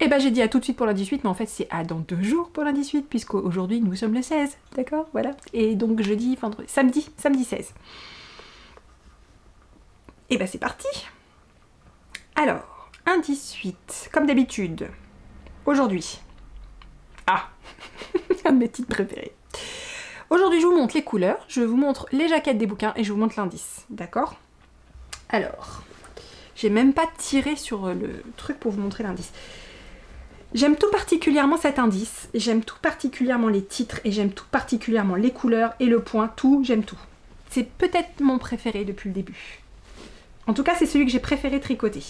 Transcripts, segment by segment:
eh ben j'ai dit à tout de suite pour l'indice 8, mais en fait c'est à dans 2 jours pour l'indice 8, puisqu'aujourd'hui nous sommes le 16, d'accord? Voilà. Et donc jeudi, vendredi, samedi 16. Et ben c'est parti. Alors, indice 8, comme d'habitude, aujourd'hui. Ah, un de mes titres préférés. Aujourd'hui je vous montre les couleurs, je vous montre les jaquettes des bouquins et je vous montre l'indice, d'accord? Alors, j'ai même pas tiré sur le truc pour vous montrer l'indice. J'aime tout particulièrement cet indice, j'aime tout particulièrement les titres et j'aime tout particulièrement les couleurs et le point, tout, j'aime tout. C'est peut-être mon préféré depuis le début. En tout cas, c'est celui que j'ai préféré tricoter.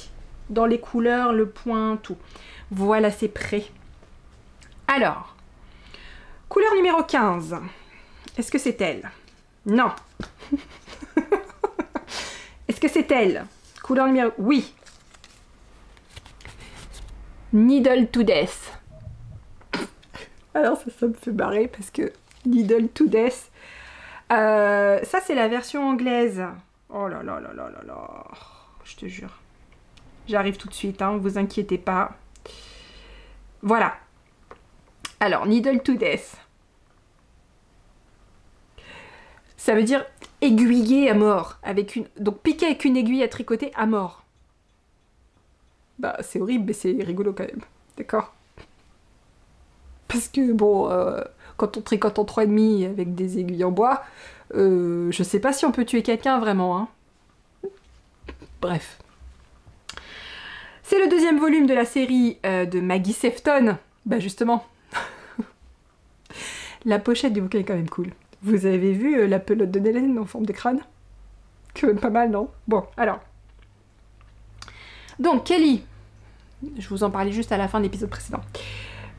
Dans les couleurs, le point, tout. Voilà, c'est prêt. Alors, couleur numéro 15. Est-ce que c'est elle? Non. Est-ce que c'est elle? Couleur numéro... Oui. Needle to Death. Alors ça me fait marrer parce que Needle to Death. Ça c'est la version anglaise. Oh là là là là là là. Je te jure. J'arrive tout de suite, hein, vous inquiétez pas. Voilà. Alors, Needle to Death. Ça veut dire aiguiller à mort. Donc piquer avec une aiguille à tricoter à mort. Bah c'est horrible, mais c'est rigolo quand même. D'accord? Parce que bon, quand on tricote en 3,5 avec des aiguilles en bois, je sais pas si on peut tuer quelqu'un vraiment, hein. Bref. C'est le 2e volume de la série de Maggie Sefton. Bah justement. La pochette du bouquin est quand même cool. Vous avez vu la pelote de Hélène en forme de crâne? Quand même pas mal, non? Bon, alors. Donc, Kelly, je vous en parlais juste à la fin de l'épisode précédent,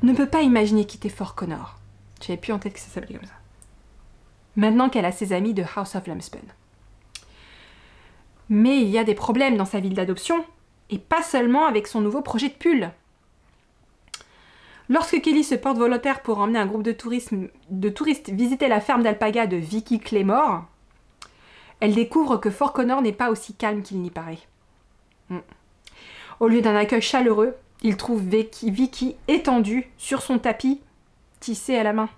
ne peut pas imaginer quitter Fort Connor. J'avais plus en tête que ça s'appelait comme ça. Maintenant qu'elle a ses amis de House of Lumspen. Mais il y a des problèmes dans sa ville d'adoption, et pas seulement avec son nouveau projet de pull. Lorsque Kelly se porte volontaire pour emmener un groupe de touristes visiter la ferme d'alpaga de Vicky Claymore, elle découvre que Fort Connor n'est pas aussi calme qu'il n'y paraît. Au lieu d'un accueil chaleureux, il trouve Vicky étendue sur son tapis, tissé à la main.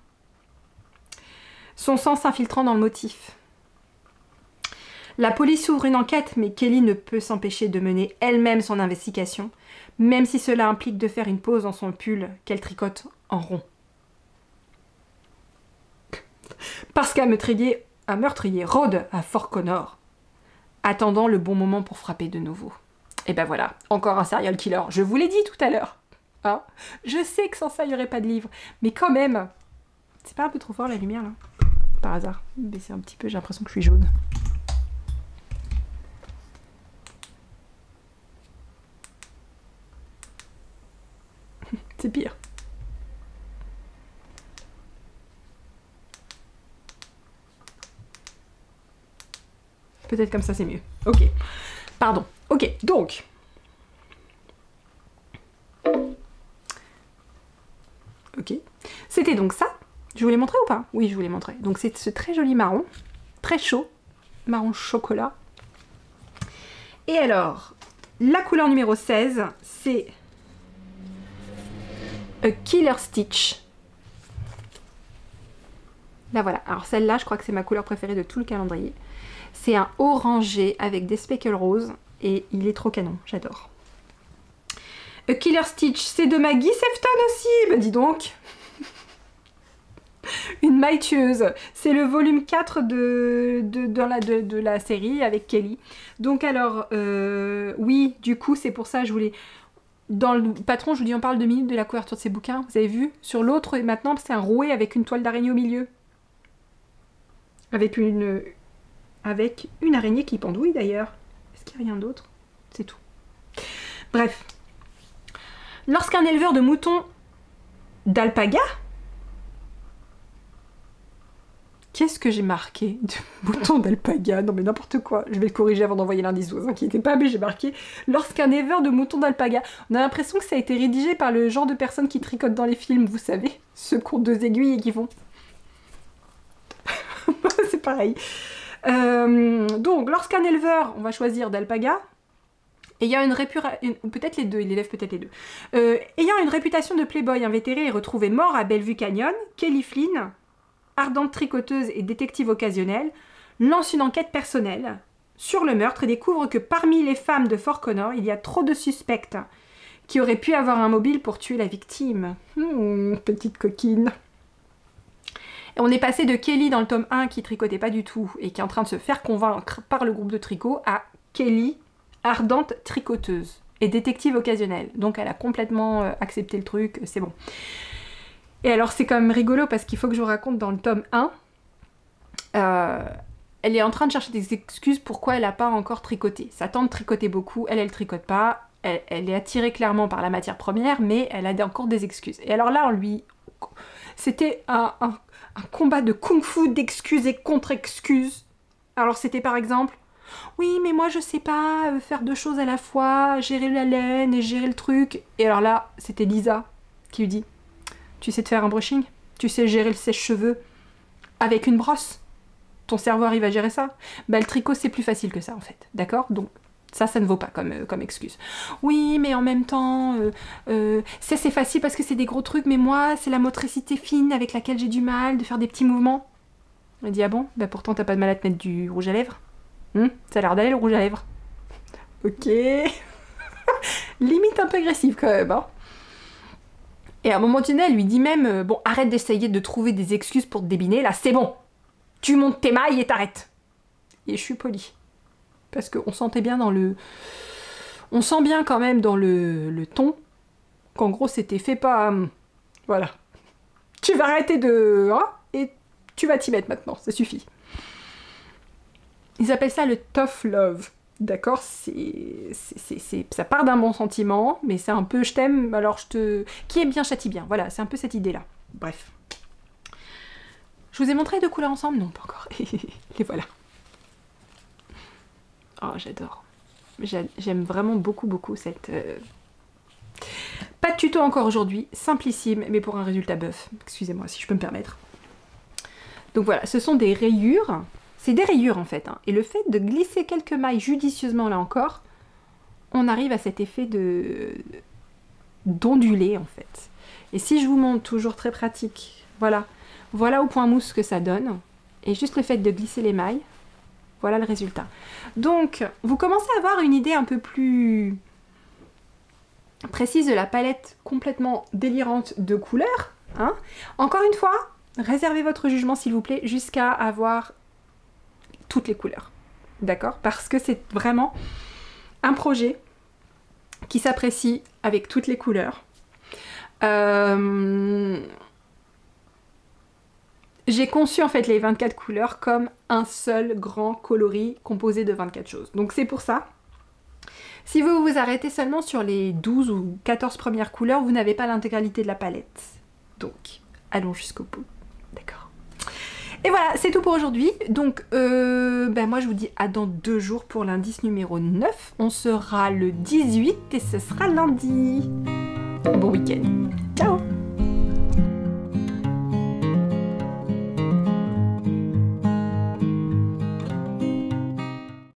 Son sang s'infiltrant dans le motif. La police ouvre une enquête, mais Kelly ne peut s'empêcher de mener elle-même son investigation, même si cela implique de faire une pause dans son pull qu'elle tricote en rond. Parce qu'un meurtrier rôde à Fort Connor, attendant le bon moment pour frapper de nouveau. Et ben voilà, encore un serial killer. Je vous l'ai dit tout à l'heure. Hein, je sais que sans ça, il n'y aurait pas de livre. Mais quand même, c'est pas un peu trop fort la lumière là? Par hasard. Baisser un petit peu, j'ai l'impression que je suis jaune. C'est pire. Peut-être comme ça c'est mieux. Ok. Pardon. Ok, donc. Ok. C'était donc ça. Je vous l'ai montré ou pas? Oui, je vous l'ai montré. Donc c'est ce très joli marron. Très chaud. Marron chocolat. Et alors, la couleur numéro 16, c'est A Killer Stitch. Là voilà. Alors celle-là, je crois que c'est ma couleur préférée de tout le calendrier. C'est un orangé avec des speckles roses. Et il est trop canon, j'adore. A Killer Stitch, c'est de Maggie Sefton aussi, bah dis donc. Une maille tueuse. C'est le volume 4 de la série avec Kelly. Donc alors, oui, du coup, c'est pour ça, je voulais... Dans le patron, je vous dis, on parle 2 minutes de la couverture de ces bouquins. Vous avez vu? Sur l'autre, maintenant, c'est un rouet avec une toile d'araignée au milieu. Avec une araignée qui pendouille d'ailleurs. Est-ce qu'il n'y a rien d'autre? C'est tout. Bref. Lorsqu'un éleveur de moutons d'alpaga... Qu'est-ce que j'ai marqué de moutons d'alpaga? Non mais n'importe quoi. Je vais le corriger avant d'envoyer l'indice, vous inquiétez pas, mais j'ai marqué lorsqu'un éleveur de moutons d'alpaga. On a l'impression que ça a été rédigé par le genre de personnes qui tricotent dans les films, vous savez. Ceux qui ont 2 aiguilles et qui font... C'est pareil. Donc, lorsqu'un éleveur, on va choisir d'alpaga, Ayant une réputation, ou peut-être les deux, il élève peut-être les deux. Ayant une réputation de playboy invétéré et retrouvé mort à Bellevue Canyon, Kelly Flynn, ardente tricoteuse et détective occasionnelle, lance une enquête personnelle sur le meurtre et découvre que parmi les femmes de Fort Connor, il y a trop de suspects qui auraient pu avoir un mobile pour tuer la victime. Petite coquine. Et on est passé de Kelly dans le tome 1 qui tricotait pas du tout et qui est en train de se faire convaincre par le groupe de tricot à Kelly, ardente tricoteuse et détective occasionnelle. Donc elle a complètement accepté le truc, c'est bon. Et alors c'est quand même rigolo parce qu'il faut que je vous raconte dans le tome 1, elle est en train de chercher des excuses pourquoi elle n'a pas encore tricoté. Sa tante tricotait beaucoup, elle tricote pas, elle est attirée clairement par la matière première, mais elle a encore des excuses. Et alors là, c'était un combat de kung-fu d'excuses et contre-excuses. Alors c'était par exemple, oui, mais moi je sais pas faire deux choses à la fois, gérer la laine et gérer le truc. Et alors là, c'était Lisa qui lui dit, tu sais te faire un brushing? Tu sais gérer le sèche-cheveux avec une brosse? Ton cerveau arrive à gérer ça? Bah le tricot c'est plus facile que ça en fait, d'accord? Donc ça ne vaut pas comme excuse. Oui, mais en même temps, c'est facile parce que c'est des gros trucs, mais moi c'est la motricité fine avec laquelle j'ai du mal de faire des petits mouvements. Elle dit, ah bon? Bah pourtant t'as pas de mal à te mettre du rouge à lèvres. Ça a l'air d'aller le rouge à lèvres. Ok. Limite un peu agressive quand même, hein. Et à un moment donné, elle lui dit même, bon, arrête d'essayer de trouver des excuses pour te débiner, là, c'est bon. Tu montes tes mailles et t'arrêtes. Et je suis polie. Parce qu'on sentait bien dans le... On sent bien quand même dans le ton qu'en gros, c'était fait pas... Voilà. Tu vas arrêter de... Hein, et tu vas t'y mettre maintenant, ça suffit. Ils appellent ça le tough love. D'accord, ça part d'un bon sentiment, mais c'est un peu je t'aime, alors je te... Qui aime bien châtie bien, voilà, c'est un peu cette idée-là. Bref. Je vous ai montré deux couleurs ensemble? Non, pas encore. Les voilà. Oh, j'adore. J'aime vraiment beaucoup cette... Pas de tuto encore aujourd'hui, simplissime, mais pour un résultat bœuf. Excusez-moi si je peux me permettre. Donc voilà, ce sont des rayures... C'est des rayures en fait, hein. Et le fait de glisser quelques mailles judicieusement là encore, on arrive à cet effet d'onduler en fait. Et si je vous montre, toujours très pratique, voilà au point mousse que ça donne, et juste le fait de glisser les mailles, voilà le résultat. Donc, vous commencez à avoir une idée un peu plus précise de la palette complètement délirante de couleurs, hein. Encore une fois, réservez votre jugement s'il vous plaît, jusqu'à avoir toutes les couleurs, d'accord? Parce que c'est vraiment un projet qui s'apprécie avec toutes les couleurs. J'ai conçu en fait les 24 couleurs comme un seul grand coloris composé de 24 choses. Donc c'est pour ça, si vous vous arrêtez seulement sur les 12 ou 14 premières couleurs, vous n'avez pas l'intégralité de la palette. Donc, allons jusqu'au bout, d'accord? Et voilà, c'est tout pour aujourd'hui. Donc, moi je vous dis à dans 2 jours pour l'indice numéro 9. On sera le 18 et ce sera lundi. Bon week-end.